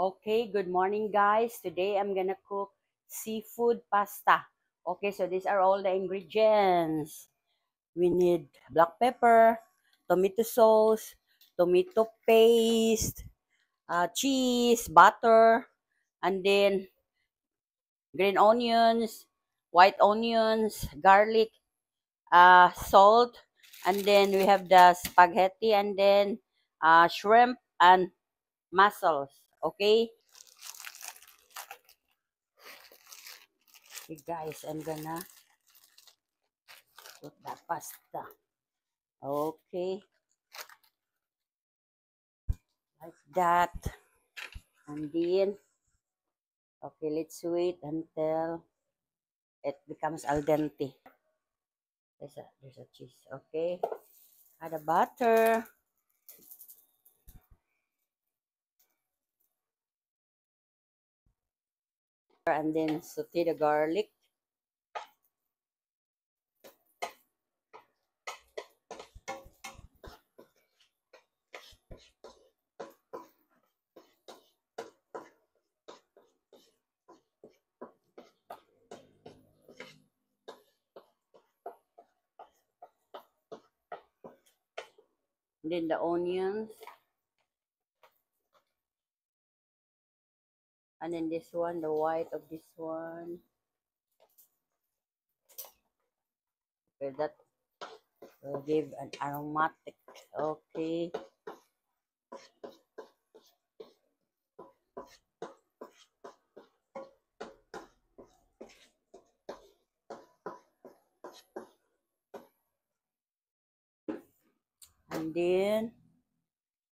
Okay, good morning, guys. Today I'm gonna cook seafood pasta. Okay, so these are all the ingredients. We need black pepper, tomato sauce, tomato paste, cheese, butter, and then green onions, white onions, garlic, salt, and then we have the spaghetti, and then shrimp and mussels. Okay, okay guys, I'm gonna put the pasta. Okay, like that. And then, okay, let's wait until it becomes al dente. There's a cheese. Okay, add a butter. And then saute the garlic. And then the onions. And then this one, the white of this one. Okay, that will give an aromatic. Okay. And then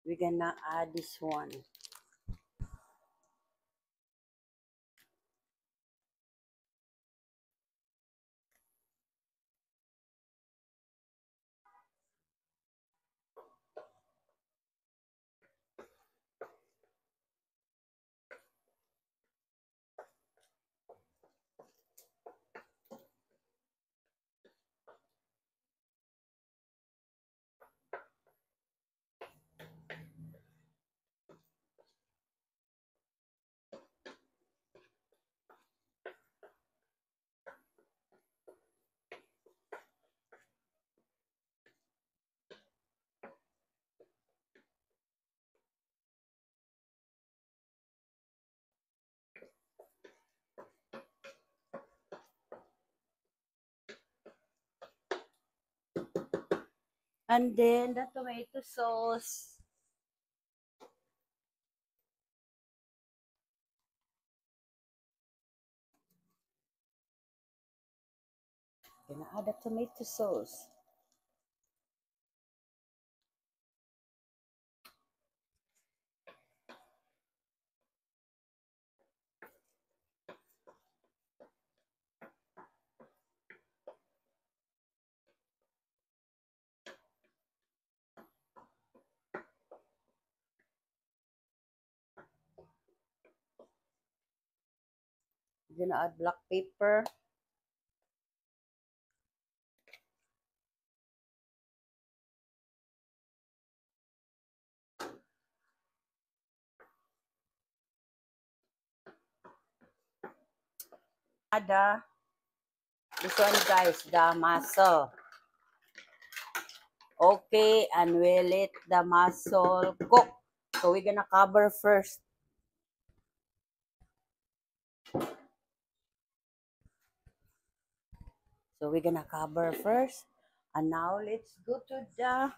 we're gonna add this one. And then the tomato sauce. Gonna add the tomato sauce. Gonna add black pepper. Add this one, guys, the mussel. Okay, and we let the mussel cook. So we're gonna cover first. So we're gonna cover first. And now let's go to the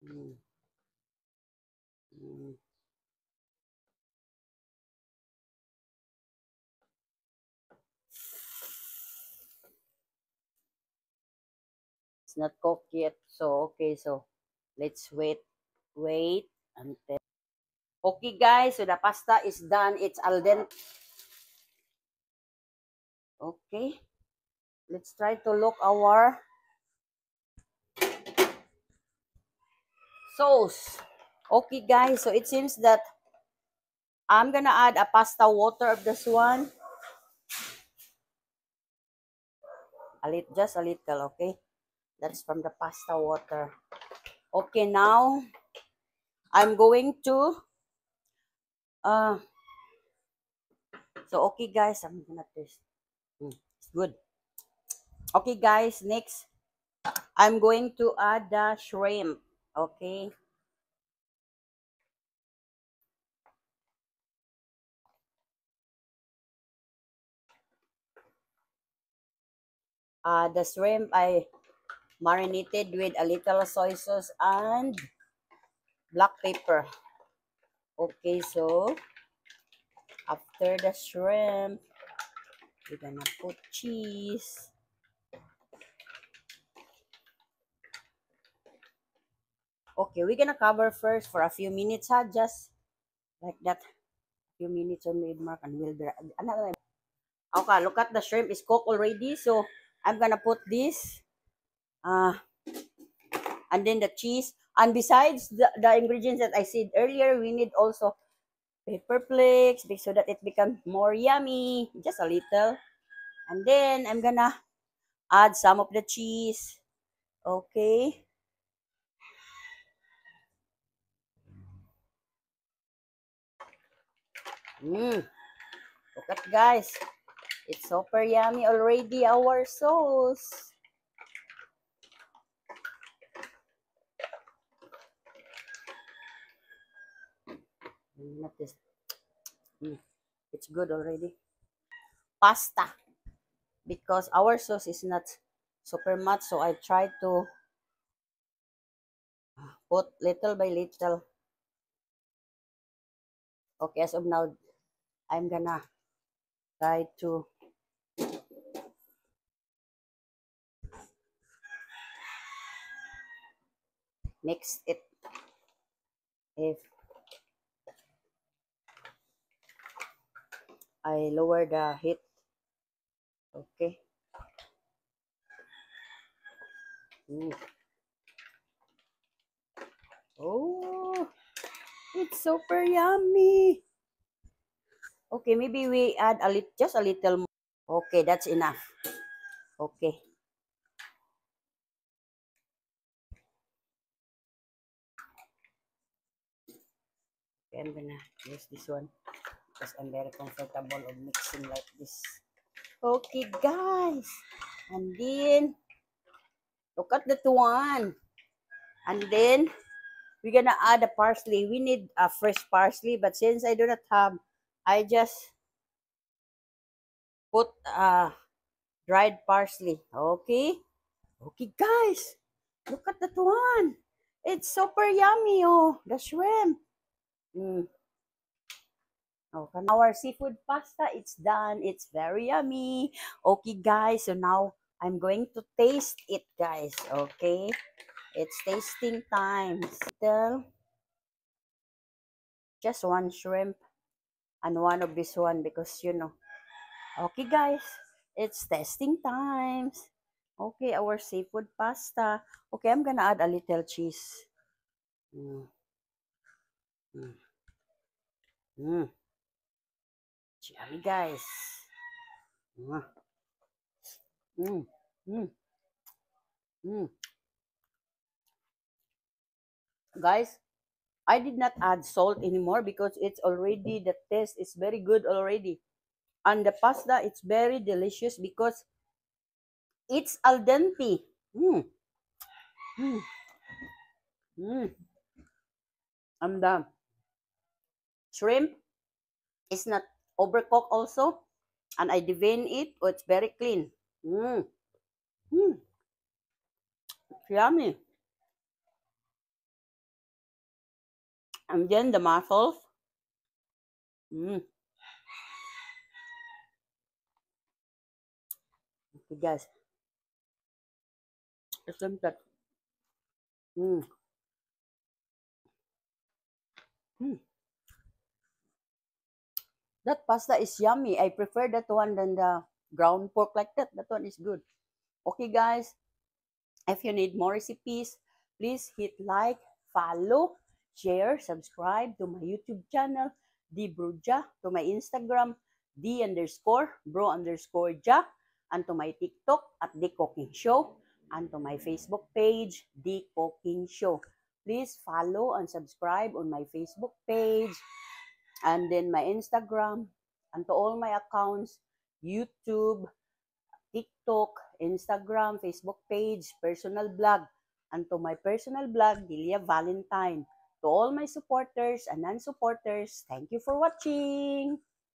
mm, mm, it's not cooked yet. So okay, so let's wait until okay guys, so the pasta is done. It's al dente. Okay. Let's try to look our sauce. Okay guys, so it seems that I'm gonna add a pasta water of this one. Just a little, okay? That's from the pasta water. Okay, now I'm going to uh so okay guys, I'm gonna taste. It's good. Okay guys, next I'm going to add the shrimp. Okay. The shrimp I marinated with a little soy sauce and black pepper. Okay, so after the shrimp, we're gonna put cheese. Okay, we're gonna cover first for a few minutes, ha? Just like that. Few minutes on mid mark and we'll be another. Okay, look at the shrimp is cooked already. So I'm gonna put this uh and then the cheese. And besides the ingredients that I said earlier, we need also pepper flakes so that it becomes more yummy. Just a little. And then I'm gonna add some of the cheese. Okay. Look at guys. It's super yummy already, our sauce. Not this. It's good already. Pasta. Because our sauce is not super much, so I try to put little by little. Okay, as of now, I'm gonna try to mix it. If I lower the heat, okay. Mm. Oh, it's super yummy. Okay, maybe we add a little, just a little more. Okay, that's enough. Okay. Okay, I'm gonna use this one because I'm very comfortable of mixing like this. Okay, guys. And then, look at that one. And then, we're gonna add a parsley. We need a fresh parsley, but since I do not have, I just put dried parsley. Okay? Okay, guys. Look at that one. It's super yummy, oh. The shrimp. Mm. Okay, now our seafood pasta, it's done. It's very yummy. Okay, guys. So now I'm going to taste it, guys. Okay? It's tasting time. Still, just one shrimp and one of this one because, you know. Okay, guys. It's testing times. Okay, our seafood pasta. Okay, I'm gonna add a little cheese. Mm, mm, mm. Yummy, guys. Mm, mm, mm, mm. Guys, I did not add salt anymore because it's already, the taste is very good already. And the pasta, it's very delicious because it's al dente. Mm, mm, mm. And the shrimp is not overcooked also. And I devein it. Oh, it's very clean. Mm, mm, yummy. And then the mussels. Mm, okay, guys. Listen that. Mm, mm. That pasta is yummy. I prefer that one than the ground pork like that. That one is good. Okay, guys. If you need more recipes, please hit like, follow, share, subscribe to my YouTube channel, D Bruja, to my Instagram, D underscore, bro underscore ja. and to my TikTok at The Cooking Show, and to my Facebook page, The Cooking Show. Please follow and subscribe on my Facebook page, and then my Instagram, and to all my accounts, YouTube, TikTok, Instagram, Facebook page, personal blog, and to my personal blog, Delia Valentine. To all my supporters and non-supporters, thank you for watching!